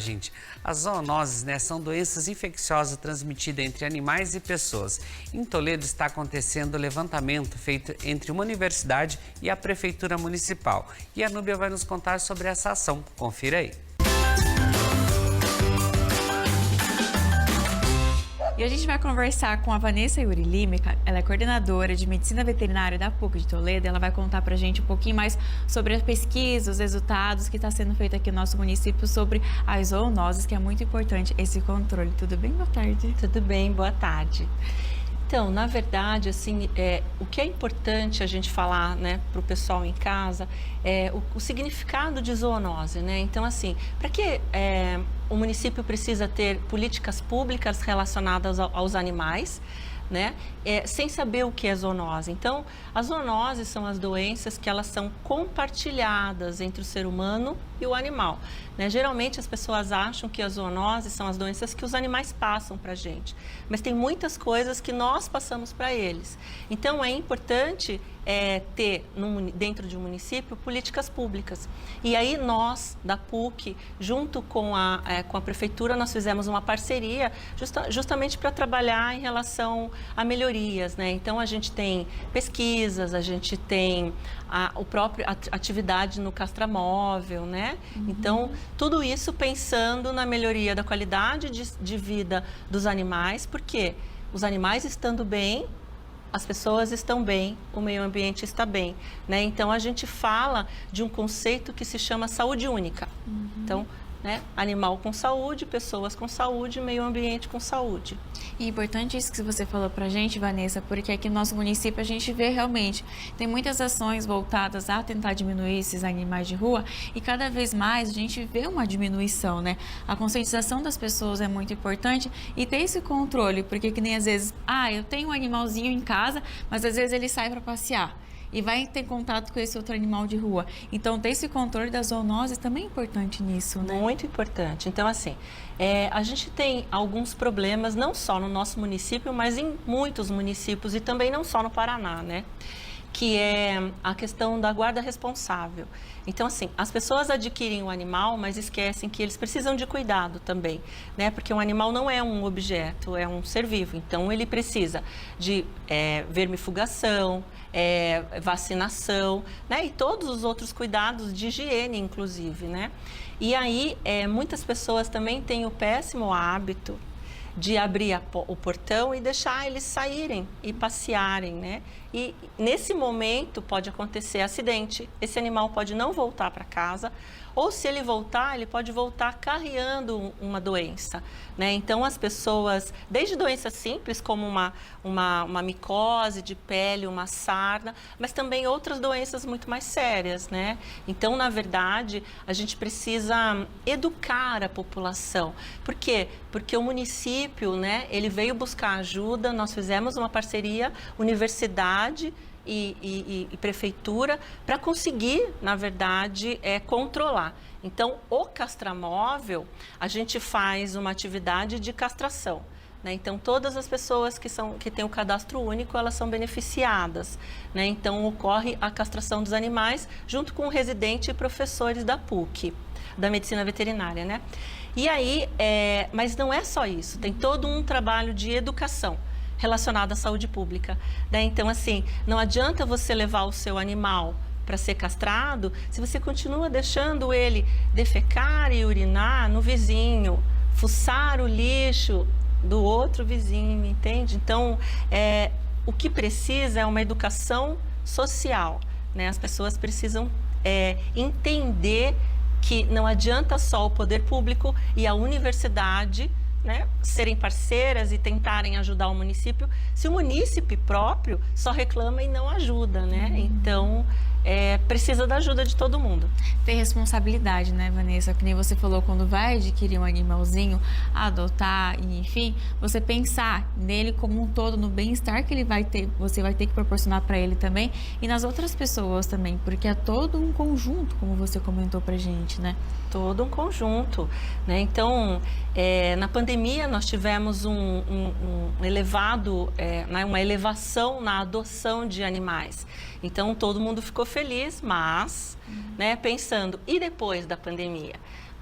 gente. As zoonoses, são doenças infecciosas transmitidas entre animais e pessoas. Em Toledo está acontecendo o levantamento feito entre uma universidade e a Prefeitura Municipal. E a Núbia vai nos contar sobre essa ação. Confira aí. E a gente vai conversar com a Vanessa Yuri Lima, ela é coordenadora de Medicina Veterinária da PUC de Toledo, e ela vai contar pra gente um pouquinho mais sobre a pesquisa, os resultados que está sendo feito aqui no nosso município sobre as zoonoses, que é muito importante esse controle. Tudo bem? Boa tarde. Tudo bem, boa tarde. Então, na verdade, assim, o que é importante a gente falar, para o pessoal em casa é o significado de zoonose, Então, assim, para que o município precisa ter políticas públicas relacionadas aos animais, sem saber o que é zoonose. Então, as zoonoses são as doenças que elas são compartilhadas entre o ser humano e o animal. Geralmente as pessoas acham que as zoonoses são as doenças que os animais passam para a gente, mas tem muitas coisas que nós passamos para eles. Então, é importante ter dentro de um município políticas públicas. E aí nós, da PUC, junto com a Prefeitura, nós fizemos uma parceria justamente para trabalhar em relação a melhorias. Então, a gente tem pesquisas, a gente tem a própria atividade no castramóvel, Então, tudo isso pensando na melhoria da qualidade de vida dos animais, porque os animais estando bem, as pessoas estão bem, o meio ambiente está bem, Então, a gente fala de um conceito que se chama saúde única. Então, animal com saúde, pessoas com saúde, meio ambiente com saúde. E é importante isso que você falou pra gente, Vanessa, porque aqui no nosso município a gente vê realmente, tem muitas ações voltadas a tentar diminuir esses animais de rua e cada vez mais a gente vê uma diminuição, A conscientização das pessoas é muito importante e ter esse controle, porque que nem às vezes, eu tenho um animalzinho em casa, mas às vezes ele sai para passear e vai ter contato com esse outro animal de rua. Então, ter esse controle das zoonoses também é importante nisso, Muito importante. Então, assim, a gente tem alguns problemas, não só no nosso município, mas em muitos municípios e também não só no Paraná, Que é a questão da guarda responsável. Então, assim, as pessoas adquirem o animal, mas esquecem que eles precisam de cuidado também, Porque um animal não é um objeto, é um ser vivo. Então, ele precisa de vermifugação, vacinação, E todos os outros cuidados de higiene, inclusive, E aí, muitas pessoas também têm o péssimo hábito de abrir o portão e deixar eles saírem e passearem, E nesse momento pode acontecer acidente, esse animal pode não voltar para casa, ou se ele voltar, ele pode voltar carregando uma doença, Então as pessoas, desde doenças simples como uma micose de pele, uma sarna, mas também outras doenças muito mais sérias, Então, na verdade, a gente precisa educar a população. Por quê? Porque o município, ele veio buscar ajuda, nós fizemos uma parceria, universidade e prefeitura, para conseguir, na verdade, controlar. Então, o castramóvel, a gente faz uma atividade de castração. Então, todas as pessoas que têm o cadastro único, elas são beneficiadas. Então, ocorre a castração dos animais junto com o residente e professores da PUC, da Medicina Veterinária, E aí, mas não é só isso, tem todo um trabalho de educação relacionado à saúde pública, Então, assim, não adianta você levar o seu animal para ser castrado se você continua deixando ele defecar e urinar no vizinho, fuçar o lixo do outro vizinho, entende? Então, o que precisa é uma educação social, As pessoas precisam entender que não adianta só o poder público e a universidade serem parceiras e tentarem ajudar o município, se o munícipe próprio só reclama e não ajuda, Então, precisa da ajuda de todo mundo. Ter responsabilidade, Vanessa? Que nem você falou, quando vai adquirir um animalzinho, adotar, enfim, você pensar nele como um todo, no bem-estar que ele vai ter, você vai ter que proporcionar para ele também e nas outras pessoas também, porque é todo um conjunto, como você comentou pra gente, Todo um conjunto, Então, na pandemia nós tivemos uma elevação na adoção de animais. Então, todo mundo ficou feliz, mas, pensando, e depois da pandemia?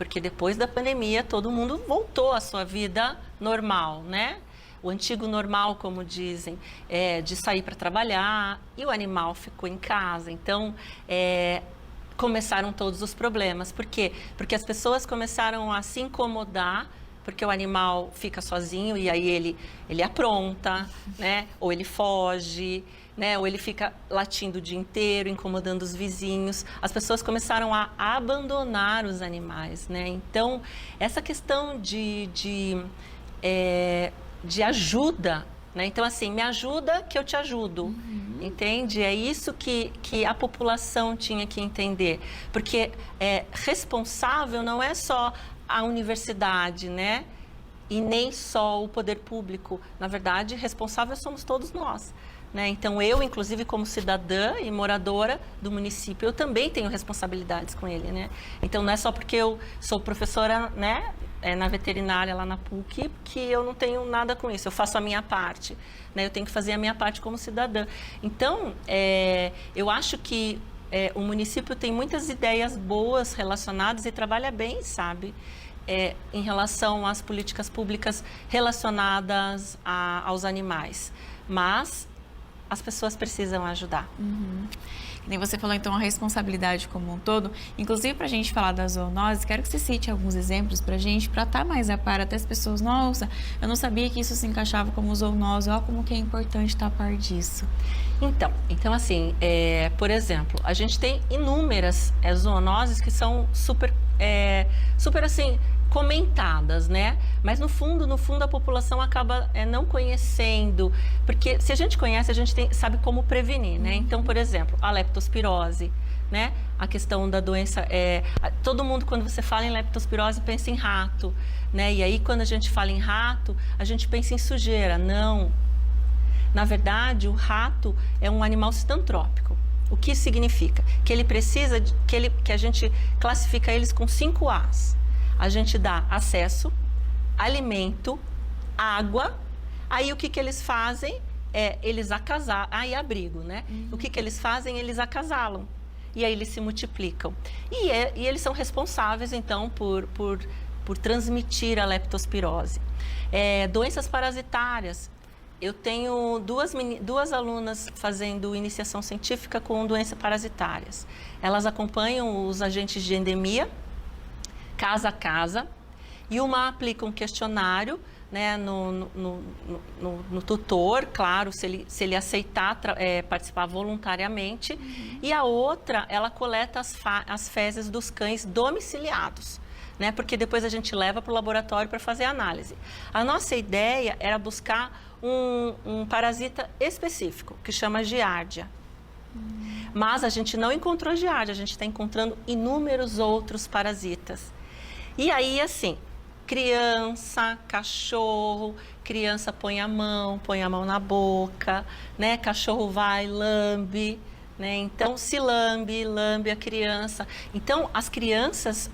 porque depois da pandemia todo mundo voltou à sua vida normal, né? O antigo normal, como dizem, de sair para trabalhar, e o animal ficou em casa. Então, começaram todos os problemas. Por quê? Porque as pessoas começaram a se incomodar, porque o animal fica sozinho e aí ele apronta, né? Ou ele foge, né? Ou ele fica latindo o dia inteiro, incomodando os vizinhos. As pessoas começaram a abandonar os animais, né? Então, essa questão de ajuda, né? Então, assim, me ajuda que eu te ajudo, entende? É isso que a população tinha que entender, porque responsável não é só a universidade, né? E nem só o poder público. Na verdade, responsável somos todos nós, né? Então, eu, inclusive, como cidadã e moradora do município, eu também tenho responsabilidades com ele, né? Então, não é só porque eu sou professora, né? Na veterinária lá na PUC, que eu não tenho nada com isso. Eu faço a minha parte, né? Eu tenho que fazer a minha parte como cidadã. Então, eu acho que o município tem muitas ideias boas relacionadas e trabalha bem, sabe? Em relação às políticas públicas relacionadas aos animais. Mas as pessoas precisam ajudar. Nem você falou, então, a responsabilidade como um todo. Inclusive, para a gente falar da zoonose, quero que você cite alguns exemplos para a gente, para estar mais a par, até as pessoas, nossa, eu não sabia que isso se encaixava como zoonose, olha como que é importante estar a par disso. Então assim, por exemplo, a gente tem inúmeras zoonoses que são super assim, comentadas, né? Mas no fundo a população acaba não conhecendo, porque se a gente conhece, a gente sabe como prevenir, né? Então, por exemplo, a leptospirose, né? A questão da doença, todo mundo, quando você fala em leptospirose, pensa em rato, né? E aí, quando a gente fala em rato, a gente pensa em sujeira. Não. Na verdade, o rato é um animal citantrópico. O que significa? Que ele precisa, que a gente classifica eles com 5 As. A gente dá acesso, alimento, água. Aí o que eles fazem? Eles acasalam. Aí abrigo, né? O que eles fazem? Eles acasalam. E aí eles se multiplicam. E eles são responsáveis, então, por transmitir a leptospirose. Doenças parasitárias. Eu tenho duas alunas fazendo iniciação científica com doenças parasitárias. Elas acompanham os agentes de endemia, casa a casa, e uma aplica um questionário, né, no tutor, claro, se ele aceitar participar voluntariamente, e a outra, ela coleta as fezes dos cães domiciliados, né, porque depois a gente leva para o laboratório para fazer a análise. A nossa ideia era buscar um parasita específico, que chama giardia. Mas a gente não encontrou giardia, a gente está encontrando inúmeros outros parasitas. E aí, assim, criança, cachorro, criança põe a mão na boca, né? Cachorro vai, lambe, né? Então, se lambe a criança. Então, as crianças,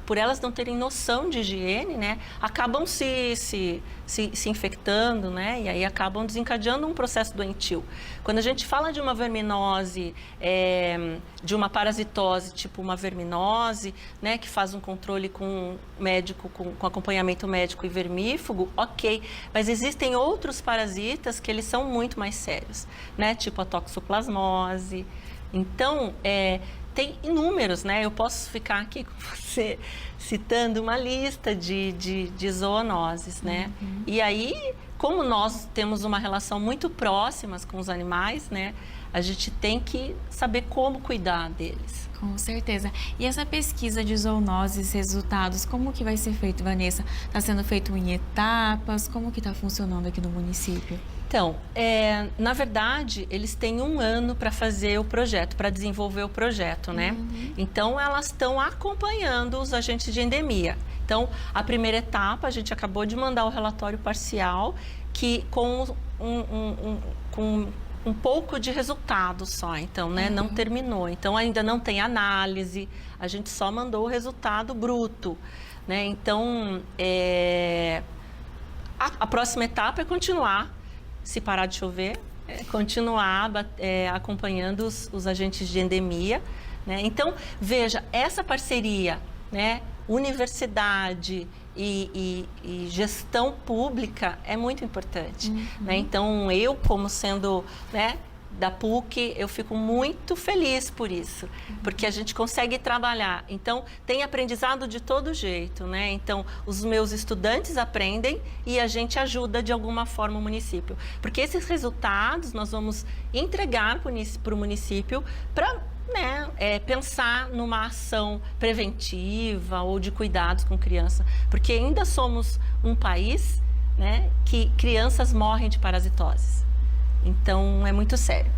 por elas não terem noção de higiene, né? Acabam se infectando, né? E aí acabam desencadeando um processo doentio. Quando a gente fala de uma verminose, de uma parasitose, tipo uma verminose, né? Que faz um controle com médico, com acompanhamento médico e vermífugo, ok. Mas existem outros parasitas que eles são muito mais sérios, né? Tipo a toxoplasmose. Então, tem inúmeros, né? Eu posso ficar aqui com você citando uma lista de zoonoses, né? E aí, como nós temos uma relação muito próxima com os animais, né? A gente tem que saber como cuidar deles. Com certeza. E essa pesquisa de zoonoses, resultados, como que vai ser feito, Vanessa? Está sendo feito em etapas? Como que está funcionando aqui no município? Então, na verdade, eles têm 1 ano para fazer o projeto, para desenvolver o projeto, né? Então, elas estão acompanhando os agentes de endemia. Então, a primeira etapa, a gente acabou de mandar o relatório parcial, que com um pouco de resultado só, então, né? Não terminou. Então, ainda não tem análise, a gente só mandou o resultado bruto, né? Então, a próxima etapa é continuar. Se parar de chover, continuar acompanhando os agentes de endemia, né? Então, veja, essa parceria, né, universidade e gestão pública é muito importante, né? Então, eu como sendo, né, da PUC, eu fico muito feliz por isso, porque a gente consegue trabalhar. Então, tem aprendizado de todo jeito, né? Então, os meus estudantes aprendem e a gente ajuda de alguma forma o município. Porque esses resultados nós vamos entregar para o município para, né, pensar numa ação preventiva ou de cuidados com criança. Porque ainda somos um país, né, que crianças morrem de parasitoses. Então, é muito sério.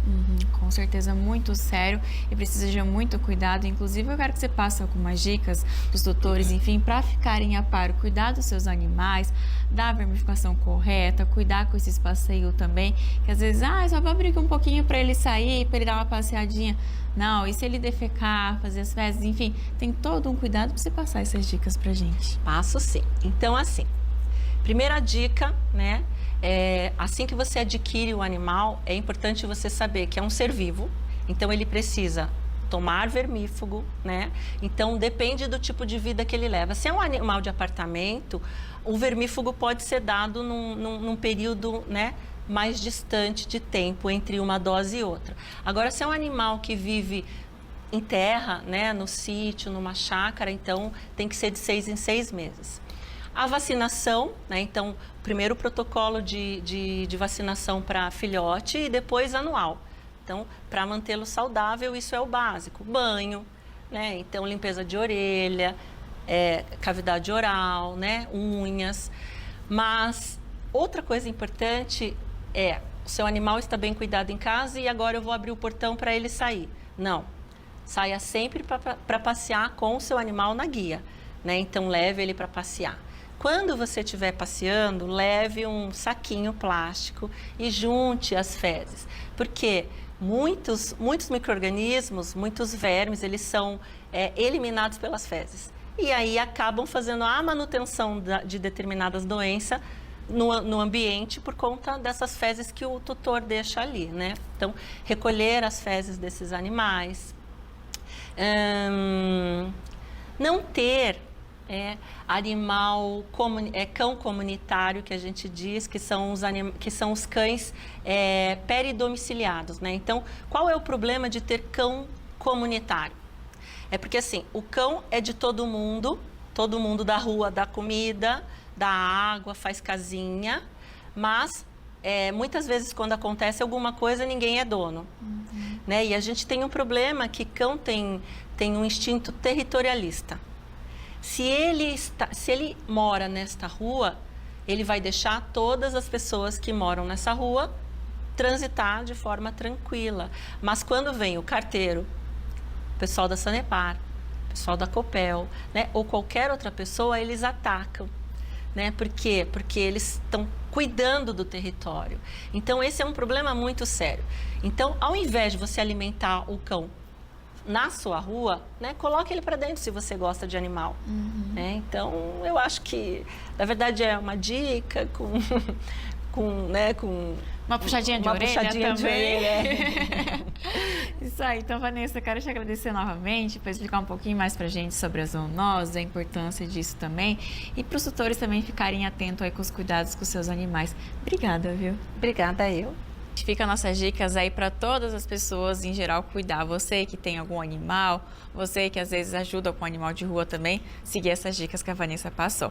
Com certeza, muito sério e precisa de muito cuidado. Inclusive, eu quero que você passe algumas dicas dos tutores, enfim, para ficarem a par, cuidar dos seus animais, dar a vermificação correta, cuidar com esses passeios também, que às vezes, só vou abrir um pouquinho para ele sair, para ele dar uma passeadinha. Não, e se ele defecar, fazer as fezes, enfim, tem todo um cuidado para você passar essas dicas para gente. Passo sim. Então, assim, primeira dica, né? Assim que você adquire o animal, é importante você saber que é um ser vivo, então ele precisa tomar vermífugo, né? Então depende do tipo de vida que ele leva. Se é um animal de apartamento, o vermífugo pode ser dado num período, né, mais distante de tempo entre uma dose e outra. Agora, se é um animal que vive em terra, né, no sítio, numa chácara, então tem que ser de 6 em 6 meses. A vacinação, né? Então, primeiro o protocolo de vacinação para filhote e depois anual. Então, para mantê-lo saudável, isso é o básico. Banho, né? Então, limpeza de orelha, cavidade oral, né? Unhas. Mas, outra coisa importante é, o seu animal está bem cuidado em casa e agora eu vou abrir o portão para ele sair. Não. Saia sempre para passear com o seu animal na guia, né? Então, leve ele para passear. Quando você estiver passeando, leve um saquinho plástico e junte as fezes, porque muitos micro-organismos, muitos vermes, eles são eliminados pelas fezes. E aí acabam fazendo a manutenção de determinadas doenças no ambiente por conta dessas fezes que o tutor deixa ali, né? Então, recolher as fezes desses animais. Não ter cão comunitário, que a gente diz, que são os cães peridomiciliados, né? Então, qual é o problema de ter cão comunitário? É porque, assim, o cão é de todo mundo da rua dá comida, dá água, faz casinha, mas muitas vezes quando acontece alguma coisa, ninguém é dono. Né? E a gente tem um problema que cão tem um instinto territorialista. Se ele mora nesta rua, ele vai deixar todas as pessoas que moram nessa rua transitar de forma tranquila. Mas quando vem o carteiro, o pessoal da Sanepar, o pessoal da Copel, né, ou qualquer outra pessoa, eles atacam. Né? Por quê? Porque eles estão cuidando do território. Então, esse é um problema muito sério. Então, ao invés de você alimentar o cão na sua rua, né, coloque ele para dentro se você gosta de animal. Né? Então, eu acho que, na verdade, é uma dica com uma puxadinha de uma orelha puxadinha de também. orelha. Isso aí. Então, Vanessa, quero te agradecer novamente por explicar um pouquinho mais pra gente sobre a zoonose, a importância disso também. E para os tutores também ficarem atentos aí com os cuidados com os seus animais. Obrigada, viu? Obrigada, eu. Fica nossas dicas aí para todas as pessoas em geral cuidar. Você que tem algum animal, você que às vezes ajuda com animal de rua também, seguir essas dicas que a Vanessa passou.